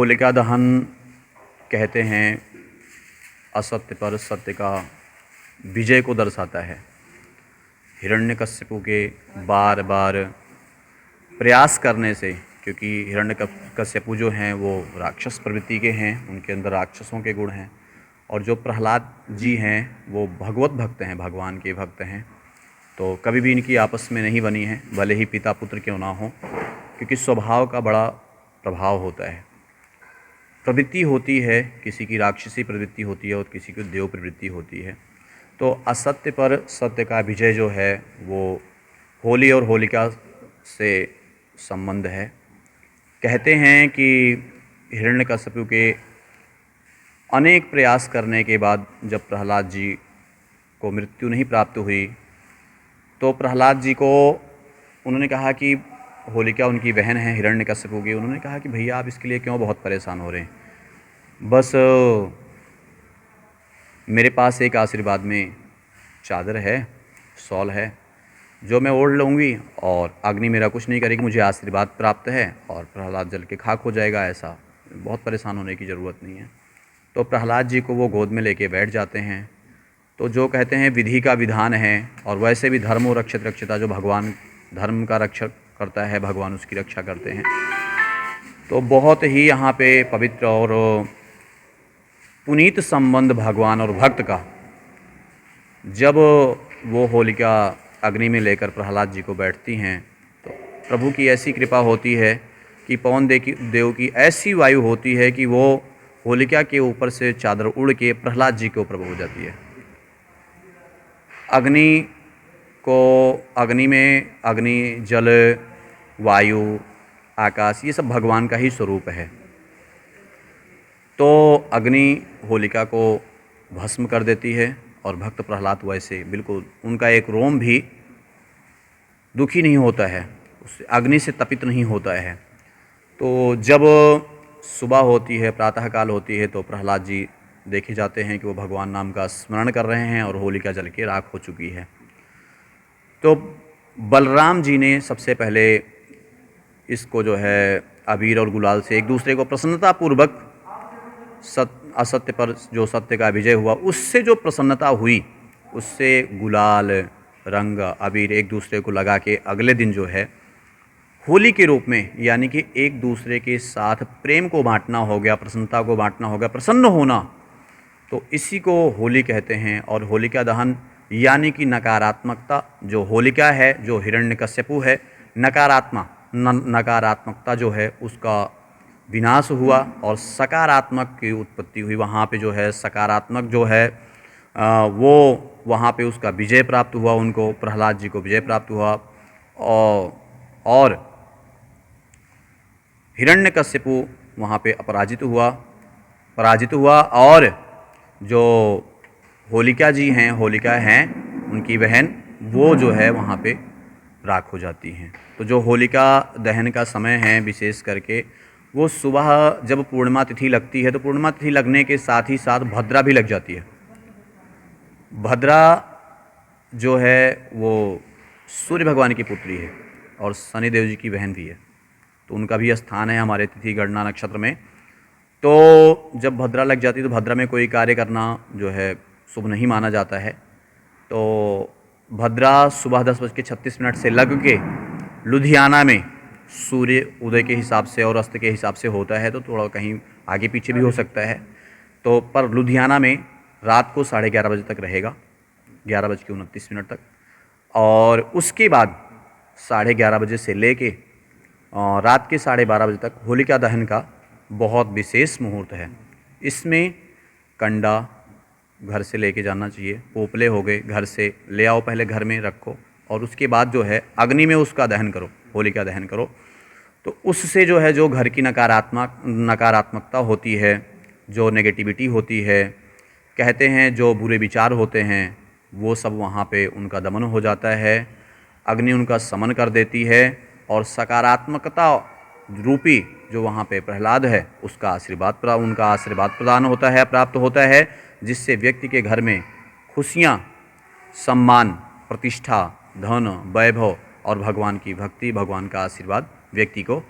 होलिका दहन कहते हैं असत्य पर सत्य का विजय को दर्शाता है। हिरण्यकश्यपु के बार बार प्रयास करने से, क्योंकि हिरण्यकश्यपु जो हैं वो राक्षस प्रवृत्ति के हैं, उनके अंदर राक्षसों के गुण हैं, और जो प्रहलाद जी हैं वो भगवत भक्त हैं, भगवान के भक्त हैं। तो कभी भी इनकी आपस में नहीं बनी है, भले ही पिता पुत्र क्यों ना हो, क्योंकि स्वभाव का बड़ा प्रभाव होता है। प्रवृत्ति होती है, किसी की राक्षसी प्रवृत्ति होती है और किसी की देव प्रवृत्ति होती है। तो असत्य पर सत्य का विजय जो है वो होली और होलिका से संबंध है। कहते हैं कि हिरण्यकश्यपु के अनेक प्रयास करने के बाद जब प्रहलाद जी को मृत्यु नहीं प्राप्त हुई, तो प्रहलाद जी को उन्होंने कहा कि होलिका उनकी बहन है हिरण्यकश्यपु की, उन्होंने कहा कि भैया आप इसके लिए क्यों बहुत परेशान हो रहे हैं, बस मेरे पास एक आशीर्वाद में चादर है, शॉल है, जो मैं ओढ़ लूँगी और अग्नि मेरा कुछ नहीं करेगी, मुझे आशीर्वाद प्राप्त है और प्रहलाद जल के खाक हो जाएगा। ऐसा बहुत परेशान होने की ज़रूरत नहीं है। तो प्रहलाद जी को वो गोद में लेके बैठ जाते हैं। तो जो कहते हैं विधि का विधान है, और वैसे भी धर्मो रक्षित रक्षिता, जो भगवान धर्म का रक्षक करता है भगवान उसकी रक्षा करते हैं। तो बहुत ही यहाँ पे पवित्र और पुनीत संबंध भगवान और भक्त का। जब वो होलिका अग्नि में लेकर प्रहलाद जी को बैठती हैं, तो प्रभु की ऐसी कृपा होती है कि पवन देव की ऐसी वायु होती है कि वो होलिका के ऊपर से चादर उड़ के प्रहलाद जी के ऊपर हो जाती है। अग्नि में अग्नि, जल, वायु, आकाश, ये सब भगवान का ही स्वरूप है। तो अग्नि होलिका को भस्म कर देती है और भक्त प्रहलाद वैसे बिल्कुल उनका एक रोम भी दुखी नहीं होता है, उस अग्नि से तपित नहीं होता है। तो जब सुबह होती है, प्रातःकाल होती है, तो प्रहलाद जी देखे जाते हैं कि वो भगवान नाम का स्मरण कर रहे हैं और होलिका जल के राख हो चुकी है। तो बलराम जी ने सबसे पहले इसको जो है अबीर और गुलाल से एक दूसरे को प्रसन्नतापूर्वक असत्य पर जो सत्य का विजय हुआ, उससे जो प्रसन्नता हुई, उससे गुलाल, रंग, अबीर एक दूसरे को लगा के अगले दिन जो है होली के रूप में, यानी कि एक दूसरे के साथ प्रेम को बांटना हो गया, प्रसन्नता को बांटना हो गया, प्रसन्न होना, तो इसी को होली कहते हैं। और होलिका दहन यानी कि नकारात्मकता, जो होलिका है, जो हिरण्यकश्यपु है, नकारात्मकता जो है उसका विनाश हुआ और सकारात्मक की उत्पत्ति हुई। वहाँ पे जो है सकारात्मक जो है वो वहाँ पे उसका विजय प्राप्त हुआ, उनको प्रहलाद जी को विजय प्राप्त हुआ। और हिरण्यकश्यपु वहाँ पे पराजित हुआ और जो होलिका जी हैं, होलिका हैं उनकी बहन, वो जो है वहाँ पे राख हो जाती हैं। तो जो होलिका दहन का समय है विशेष करके, वो सुबह जब पूर्णिमा तिथि लगती है, तो पूर्णिमा तिथि लगने के साथ ही साथ भद्रा भी लग जाती है। भद्रा जो है वो सूर्य भगवान की पुत्री है और शनिदेव जी की बहन भी है, तो उनका भी स्थान है हमारे तिथि गणना नक्षत्र में। तो जब भद्रा लग जाती है, तो भद्रा में कोई कार्य करना जो है शुभ नहीं माना जाता है। तो भद्रा सुबह 10:36 से लग के लुधियाना में सूर्य उदय के हिसाब से और अस्त के हिसाब से होता है, तो थोड़ा कहीं आगे पीछे भी हो सकता है। तो पर लुधियाना में रात को 11:30 बजे तक रहेगा, 11:29 तक। और उसके बाद 11:30 बजे से लेके रात के 12:30 बजे तक होलिका दहन का बहुत विशेष मुहूर्त है। इसमें कंडा घर से लेके जाना चाहिए, पोपले हो गए घर से ले आओ, पहले घर में रखो और उसके बाद जो है अग्नि में उसका दहन करो, होलिका दहन करो। तो उससे जो है जो घर की नकारात्मकता होती है, जो नेगेटिविटी होती है, कहते हैं जो बुरे विचार होते हैं, वो सब वहाँ पे उनका दमन हो जाता है। अग्नि उनका समन कर देती है और सकारात्मकता रूपी जो वहाँ पे प्रहलाद है उनका आशीर्वाद प्रदान होता है, प्राप्त होता है, जिससे व्यक्ति के घर में खुशियाँ, सम्मान, प्रतिष्ठा, धन, वैभव और भगवान की भक्ति, भगवान का आशीर्वाद व्यक्ति को